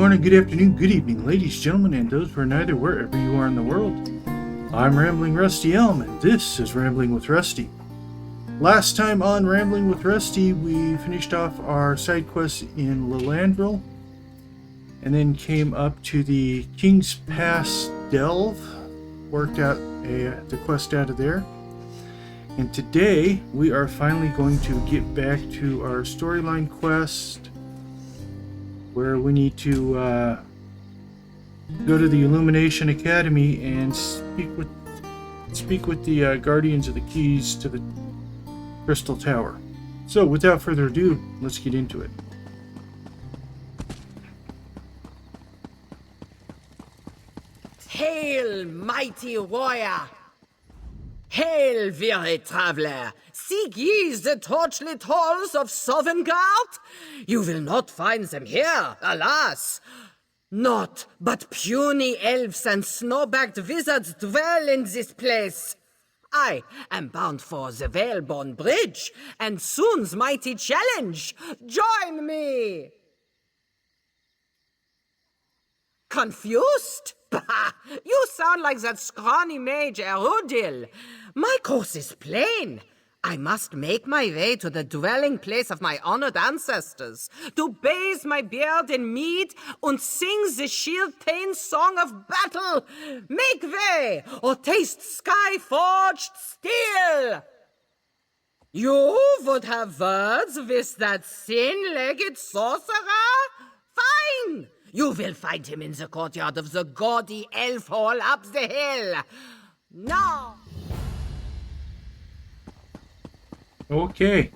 morning, good afternoon, good evening, ladies, gentlemen, and those who are neither, wherever you are in the world. I'm Rambling Rusty Elm, and this is Rambling with Rusty. Last time on Rambling with Rusty, we finished off our side quest in Lilandville, and then came up to the King's Pass Delve, worked out the quest out of there. And today, we are finally going to get back to our storyline quest, where we need to go to the Illumination Academy and speak with the guardians of the keys to the Crystal Tower. So, without further ado, let's get into it. Hail, mighty warrior! Hail, weary traveler! Seek ye the torchlit halls of Sovngarde? You will not find them here, alas! Naught but puny elves and snow-backed wizards dwell in this place. I am bound for the Whalebone Bridge, and soon's mighty challenge. Join me! Confused? Bah! You sound like that scrawny mage Erudil. My course is plain. I must make my way to the dwelling place of my honored ancestors, to bathe my beard in mead and sing the shield-tained song of battle. Make way, or taste sky-forged steel. You would have words with that thin-legged sorcerer? Fine! You will find him in the courtyard of the gaudy elf hall up the hill. Now! Okay.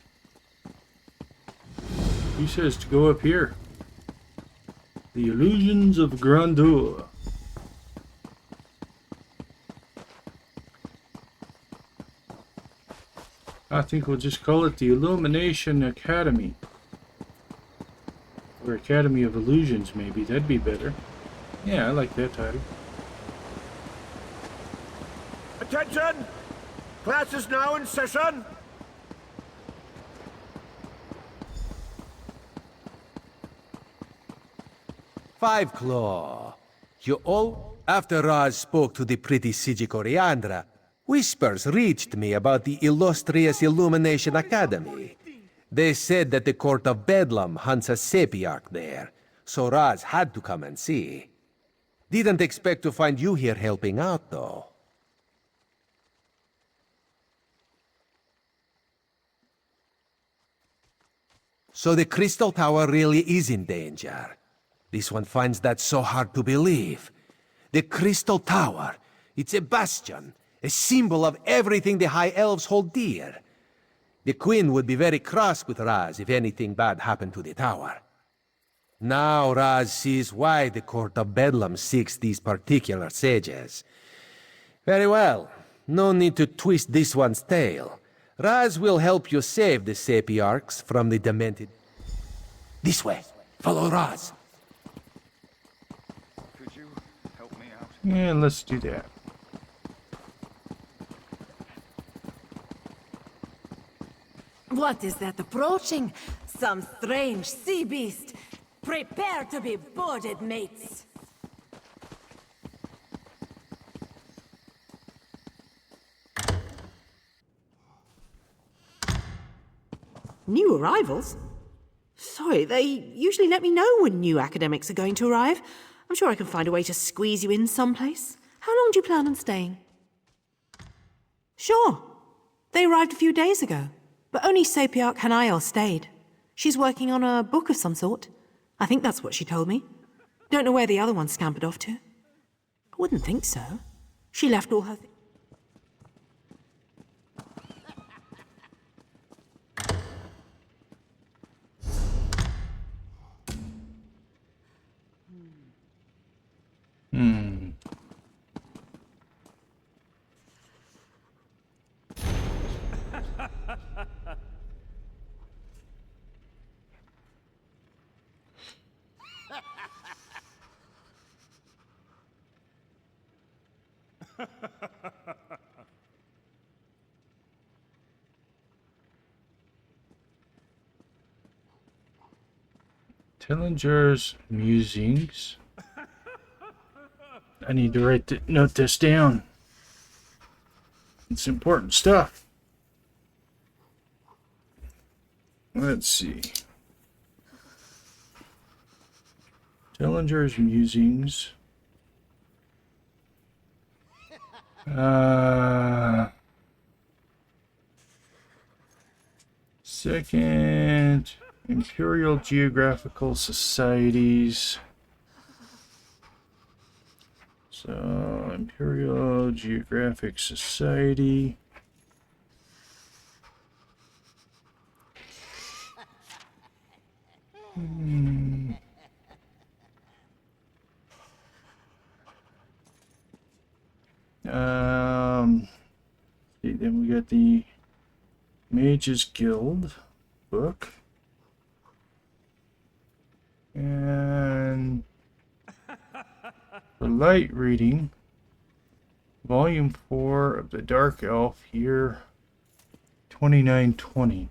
He says to go up here. The Illusions of Grandeur. I think we'll just call it the Illumination Academy. Or Academy of Illusions, maybe. That'd be better. Yeah, I like that title. Attention! Class is now in session. Five Claw. You all? After Raz spoke to the pretty Sigi Coriandra, whispers reached me about the illustrious Illumination Academy. They said that the Court of Bedlam hunts a Sapiarch there, so Raz had to come and see. Didn't expect to find you here helping out, though. So the Crystal Tower really is in danger. This one finds that so hard to believe. The Crystal Tower, it's a bastion, a symbol of everything the High Elves hold dear. The Queen would be very cross with Raz if anything bad happened to the tower. Now Raz sees why the Court of Bedlam seeks these particular sages. Very well, no need to twist this one's tail. Raz will help you save the Sapiarchs from the demented... This way, follow Raz. Yeah, let's do that. What is that approaching? Some strange sea beast. Prepare to be boarded, mates. New arrivals? Sorry, they usually let me know when new academics are going to arrive. I'm sure I can find a way to squeeze you in someplace. How long do you plan on staying? Sure. They arrived a few days ago, but only Sapiarch Hanael stayed. She's working on a book of some sort. I think that's what she told me. Don't know where the other one scampered off to. I wouldn't think so. She left all her... Tillinger's musings. I need to note this down. It's important stuff. Let's see. Tillinger's musings. Second, Imperial Geographical Societies. So, Imperial Geographic Society. Then we got the Mages Guild book. And for light reading, Volume 4 of the Dark Elf, year 2920.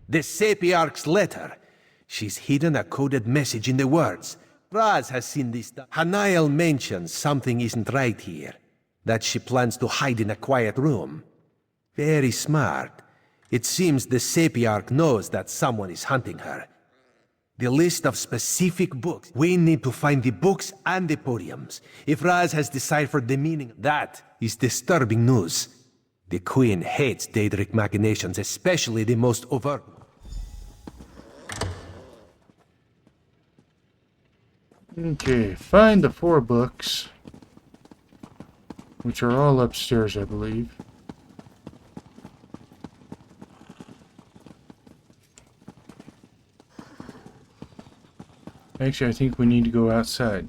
The Sapiarch's letter. She's hidden a coded message in the words. Raz has seen this. Hanael mentions something isn't right here. That she plans to hide in a quiet room. Very smart. It seems the Sapiarch knows that someone is hunting her. The list of specific books. We need to find the books and the podiums. If Raz has deciphered the meaning, that is disturbing news. The Queen hates Daedric machinations, especially the most overt. Okay, find the 4 books, which are all upstairs, I believe. Actually, I think we need to go outside.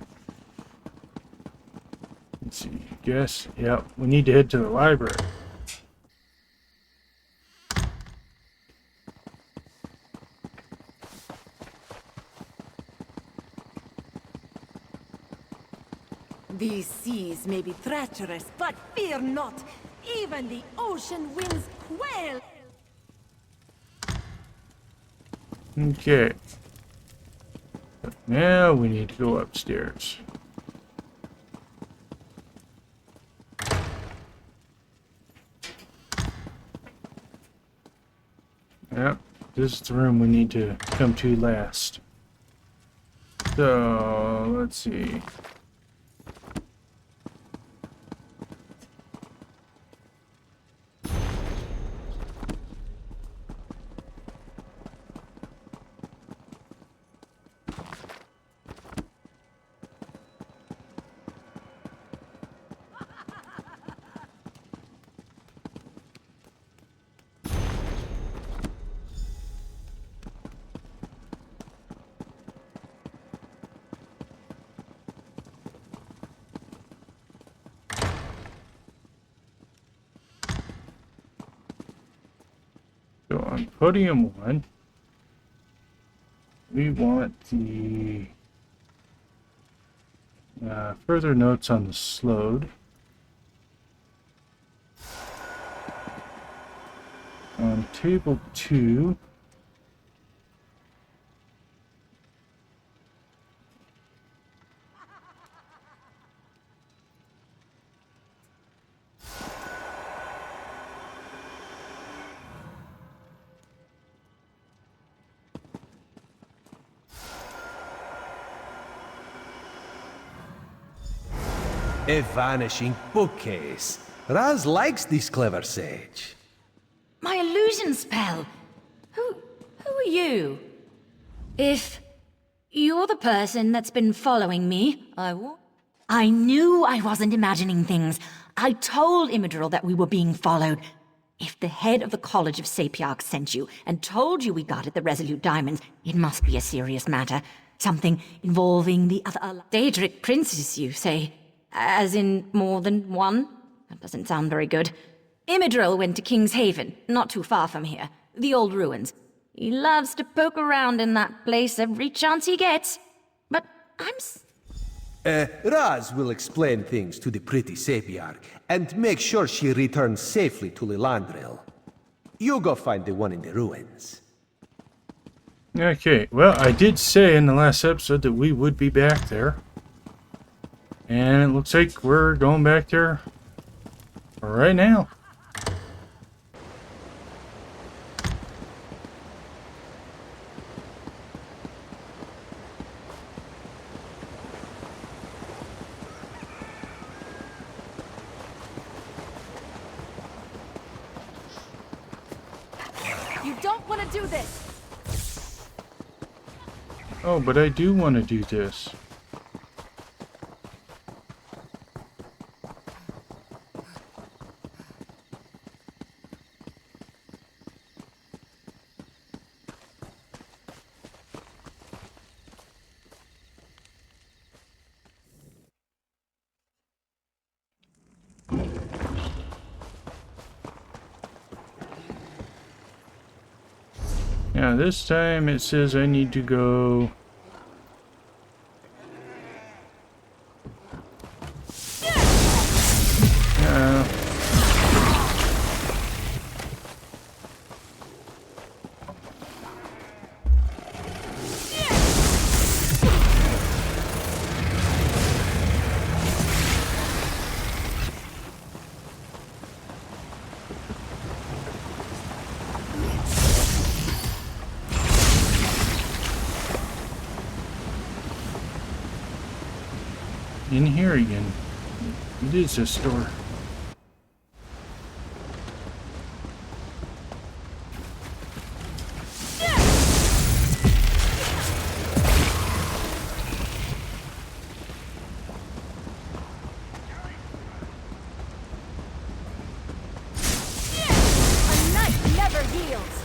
Let's see. Guess. Yep. We need to head to the library. These seas may be treacherous, but fear not. Even the ocean winds quail. Okay. Now we need to go upstairs. Yep, this is the room we need to come to last. So, let's see. So on podium 1, we want the further notes on the Slode. On table 2, A vanishing bookcase. Raz likes this clever sage. My illusion spell. Who are you? If you're the person that's been following me, I knew I wasn't imagining things. I told Imidril that we were being followed. If the head of the College of Sapiarch sent you and told you we guarded the Resolute Diamonds, it must be a serious matter. Something involving the other Daedric princes, you say? As in more than one? That doesn't sound very good. Imidril went to King's Haven, not too far from here. The old ruins. He loves to poke around in that place every chance he gets. But Raz will explain things to the pretty Sapiarch and make sure she returns safely to Lilandril. You go find the one in the ruins. Okay, well, I did say in the last episode that we would be back there. And it looks like we're going back there right now. You don't want to do this! Oh, but I do want to do this. Yeah, this time it says I need to go... in here again. It is a store. A knight never yields!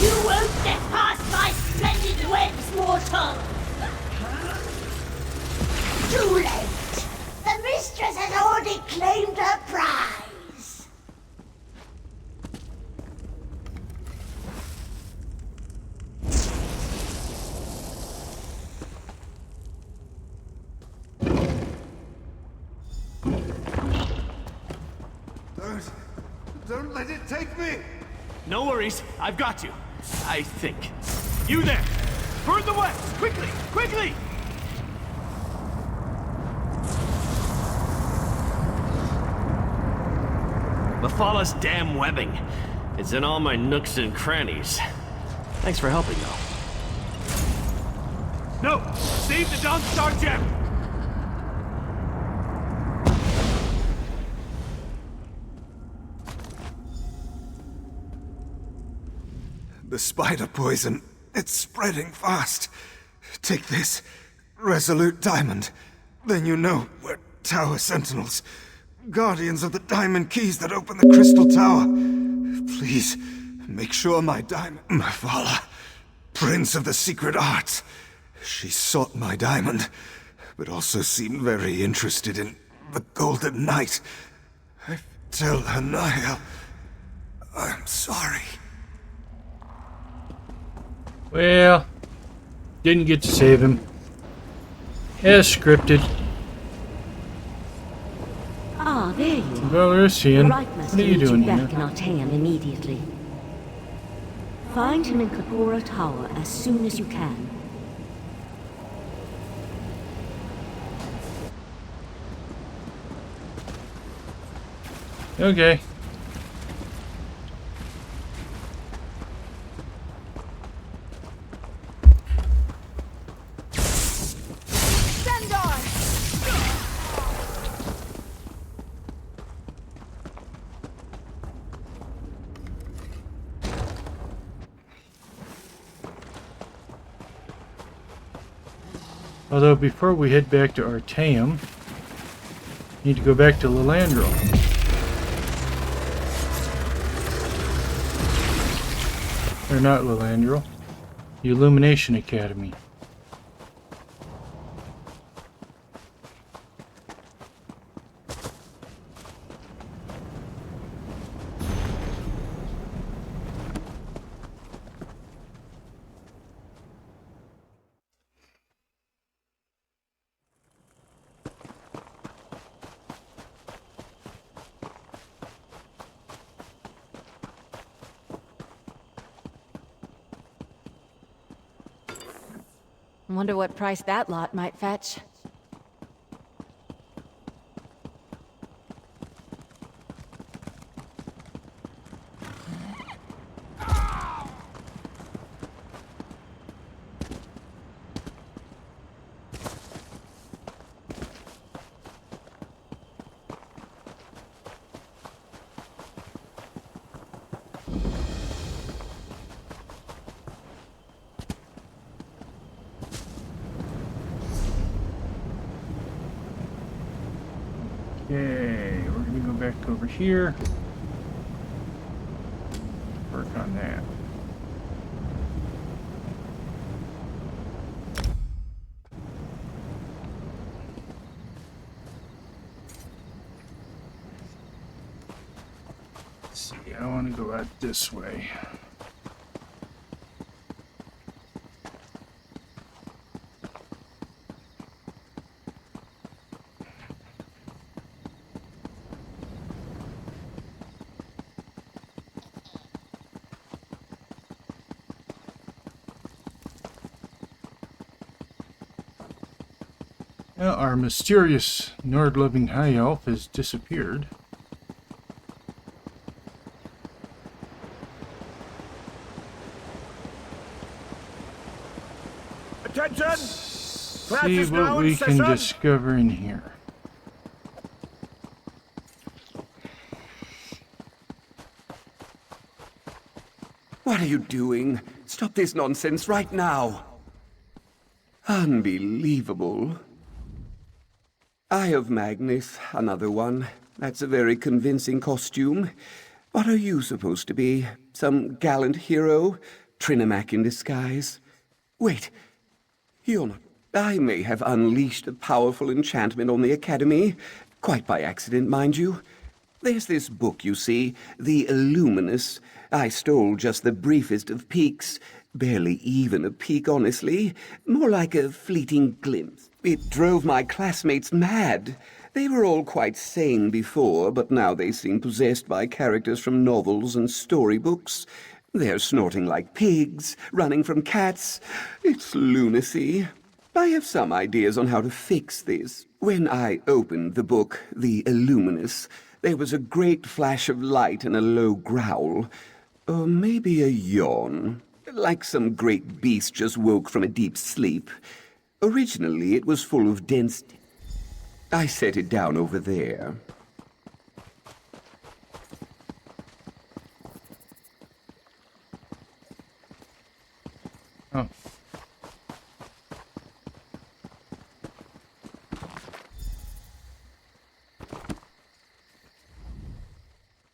You won't get past my splendid webs, mortal! Too late! The mistress has already claimed her prize! Don't let it take me! No worries, I've got you. I think. You there! Burn the webs! Quickly! Quickly! Mephalah's damn webbing. It's in all my nooks and crannies. Thanks for helping, though. No! Save the Dawn Star Gem! The spider poison. It's spreading fast. Take this. Resolute Diamond. Then you know we're Tower Sentinels. Guardians of the Diamond Keys that open the Crystal Tower. Please, make sure my diamond... Mephalah, Prince of the Secret Arts. She sought my diamond, but also seemed very interested in the Golden Knight. Tell Hanaya I'm sorry. Well, didn't get to save him. As scripted. Ah, there you are. Belarusian, Right, must what are you lead doing back here? in Artaeum immediately. Find him in Kapora Tower as soon as you can. Okay. Although before we head back to Artaeum, need to go back to Lilandro. Or not Lilandro. The Illumination Academy. Wonder what price that lot might fetch. Okay, we're gonna go back over here. Work on that. Let's see, I want to go out this way. Well, our mysterious Nord-loving high elf has disappeared. Attention! Class See is what now in we can session. discover in here. What are you doing? Stop this nonsense right now. Unbelievable. Eye of Magnus, another one. That's a very convincing costume. What are you supposed to be? Some gallant hero? Trinimac in disguise? Wait, you're not... I may have unleashed a powerful enchantment on the Academy. Quite by accident, mind you. There's this book, you see, The Illuminous. I stole just the briefest of peeks. Barely even a peek, honestly. More like a fleeting glimpse. It drove my classmates mad. They were all quite sane before, but now they seem possessed by characters from novels and storybooks. They're snorting like pigs, running from cats. It's lunacy. I have some ideas on how to fix this. When I opened the book, The Illuminous, there was a great flash of light and a low growl. Or maybe a yawn. Like some great beast just woke from a deep sleep. Originally, it was full of dense... I set it down over there. Oh.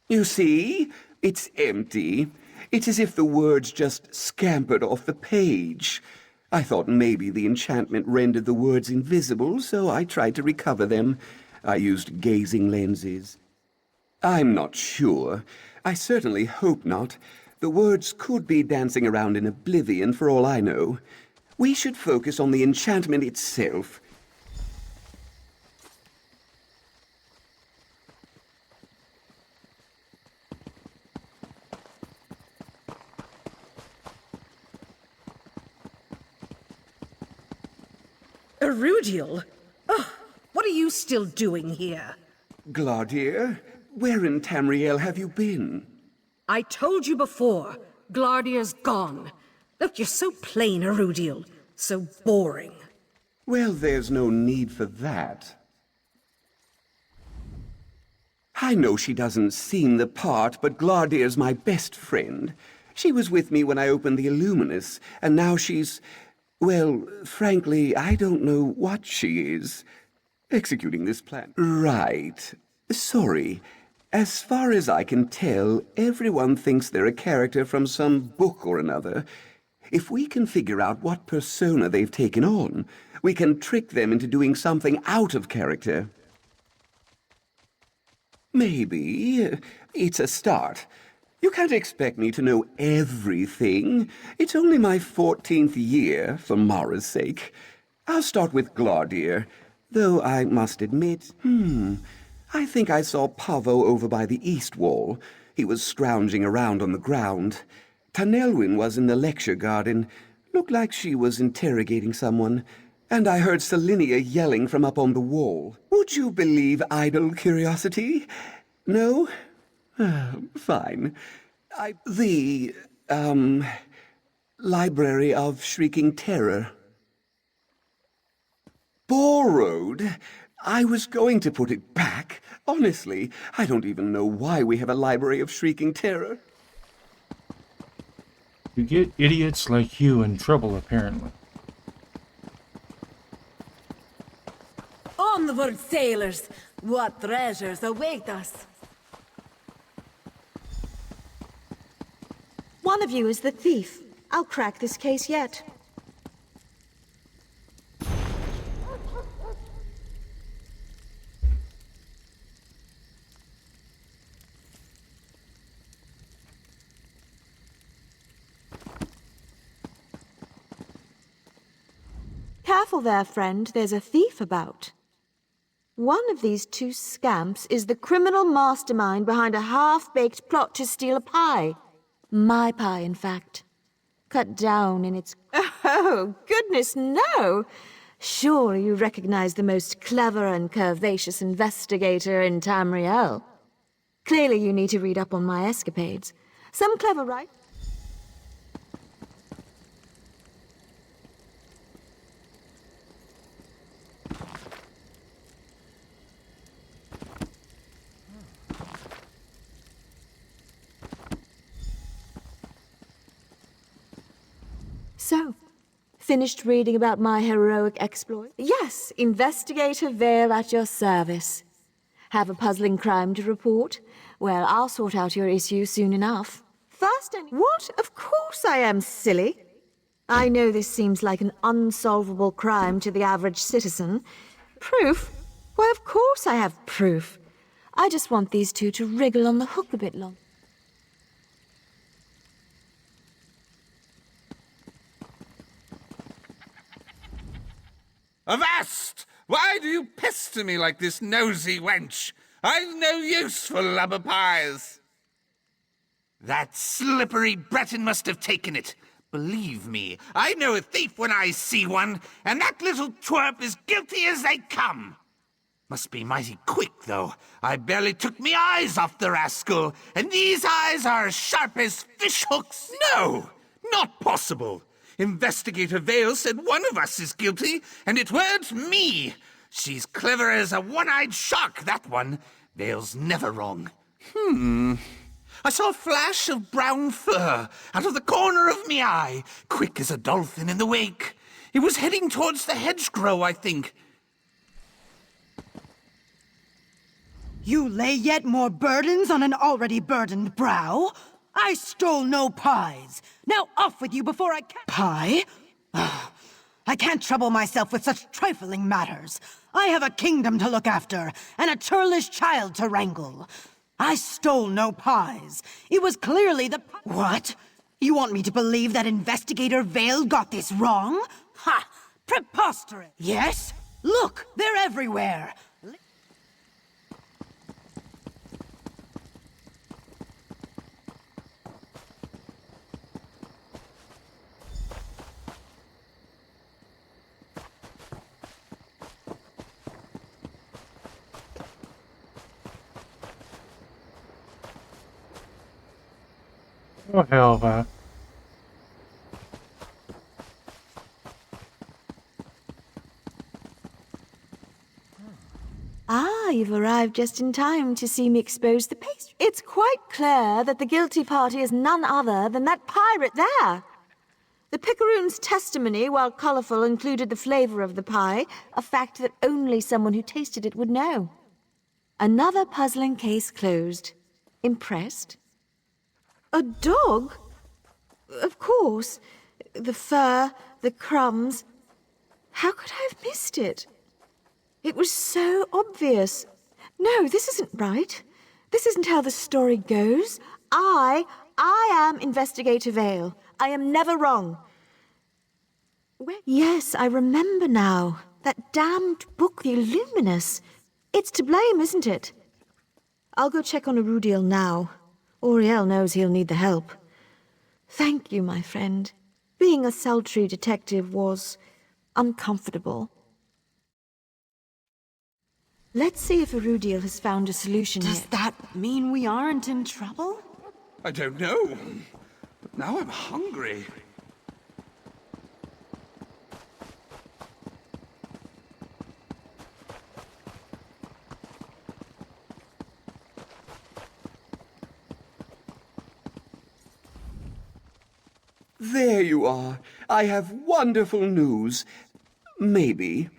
You see? It's empty. It's as if the words just scampered off the page. I thought maybe the enchantment rendered the words invisible, so I tried to recover them. I used gazing lenses. I'm not sure. I certainly hope not. The words could be dancing around in oblivion for all I know. We should focus on the enchantment itself. Erudiel? Oh, what are you still doing here? Glardier, where in Tamriel have you been? I told you before, Glardier's gone. Look, you're so plain, Erudiel. So boring. Well, there's no need for that. I know she doesn't seem the part, but Glardier's my best friend. She was with me when I opened the Illuminus, and now she's... well, frankly, I don't know what she is. Executing this plan. Right. Sorry. As far as I can tell, everyone thinks they're a character from some book or another. If we can figure out what persona they've taken on, we can trick them into doing something out of character. Maybe. It's a start. You can't expect me to know everything. It's only my 14th year, for Mara's sake. I'll start with Glardier, though I must admit, I think I saw Pavo over by the east wall. He was scrounging around on the ground. Tanelwyn was in the lecture garden. Looked like she was interrogating someone. And I heard Selinia yelling from up on the wall. Would you believe idle curiosity? No? Fine. Library of Shrieking Terror. Borrowed? I was going to put it back. Honestly, I don't even know why we have a Library of Shrieking Terror. You get idiots like you in trouble, apparently. Onward, sailors! What treasures await us? One of you is the thief. I'll crack this case yet. Careful there, friend. There's a thief about. One of these two scamps is the criminal mastermind behind a half-baked plot to steal a pie. My pie, in fact. Cut down in its... Oh, goodness, no! Sure, you recognize the most clever and curvaceous investigator in Tamriel. Clearly you need to read up on my escapades. Some clever, right? So, finished reading about my heroic exploit? Yes, Investigator Vale at your service. Have a puzzling crime to report? Well, I'll sort out your issue soon enough. First, what? Of course I am, silly. I know this seems like an unsolvable crime to the average citizen. Proof? Why, of course I have proof. I just want these two to wriggle on the hook a bit longer. Avast! Why do you pester me like this nosy wench? I've no use for lubber pies. That slippery Breton must have taken it. Believe me, I know a thief when I see one, and that little twerp is guilty as they come. Must be mighty quick, though. I barely took me eyes off the rascal, and these eyes are as sharp as fish hooks. No, not possible. Investigator Vale said one of us is guilty, and it weren't me. She's clever as a one-eyed shark, that one. Vale's never wrong. I saw a flash of brown fur out of the corner of me eye, quick as a dolphin in the wake. It was heading towards the hedgerow, I think. You lay yet more burdens on an already burdened brow? I stole no pies. Now off with you before I can— Pie? I can't trouble myself with such trifling matters. I have a kingdom to look after, and a churlish child to wrangle. I stole no pies. It was clearly the... What? You want me to believe that Investigator Vale got this wrong? Ha! Preposterous! Yes? Look, they're everywhere! Oh, hell, man. Ah, you've arrived just in time to see me expose the pastry. It's quite clear that the guilty party is none other than that pirate there. The picaroon's testimony, while colourful, included the flavour of the pie, a fact that only someone who tasted it would know. Another puzzling case closed. Impressed? A dog? Of course. The fur, the crumbs. How could I have missed it? It was so obvious. No, this isn't right. This isn't how the story goes. I am Investigator Vale. I am never wrong. Yes, I remember now. That damned book, The Illuminus. It's to blame, isn't it? I'll go check on Arudiel now. Auriel knows he'll need the help. Thank you, my friend. Being a sultry detective was uncomfortable. Let's see if Arudiel has found a solution Does yet. that mean we aren't in trouble? I don't know. But now I'm hungry. There you are. I have wonderful news. Maybe.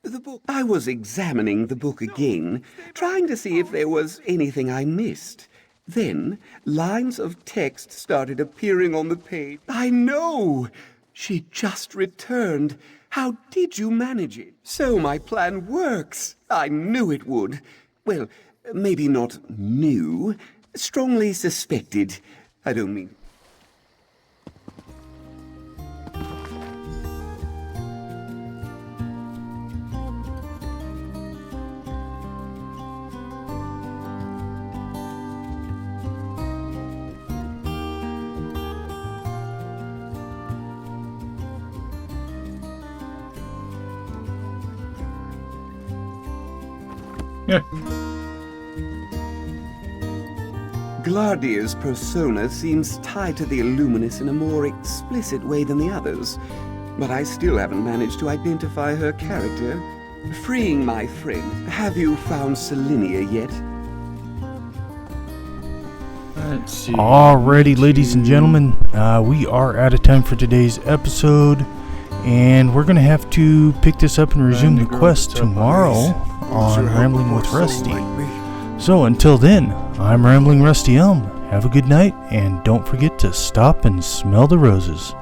The book. I was examining the book again, trying to see if there was anything I missed. Then, lines of text started appearing on the page. I know! She just returned. How did you manage it? So my plan works. I knew it would. Well, maybe not knew. Strongly suspected. I don't mean... Yeah. Glardia's persona seems tied to the Illuminus in a more explicit way than the others, but I still haven't managed to identify her character. Freeing my friend, have you found Selenia yet? Let's see. Alrighty, ladies and gentlemen, we are out of time for today's episode, and we're going to have to pick this up and resume the quest tomorrow on Rambling with Rusty. So until then, I'm Rambling Rusty Elm. Have a good night, and don't forget to stop and smell the roses.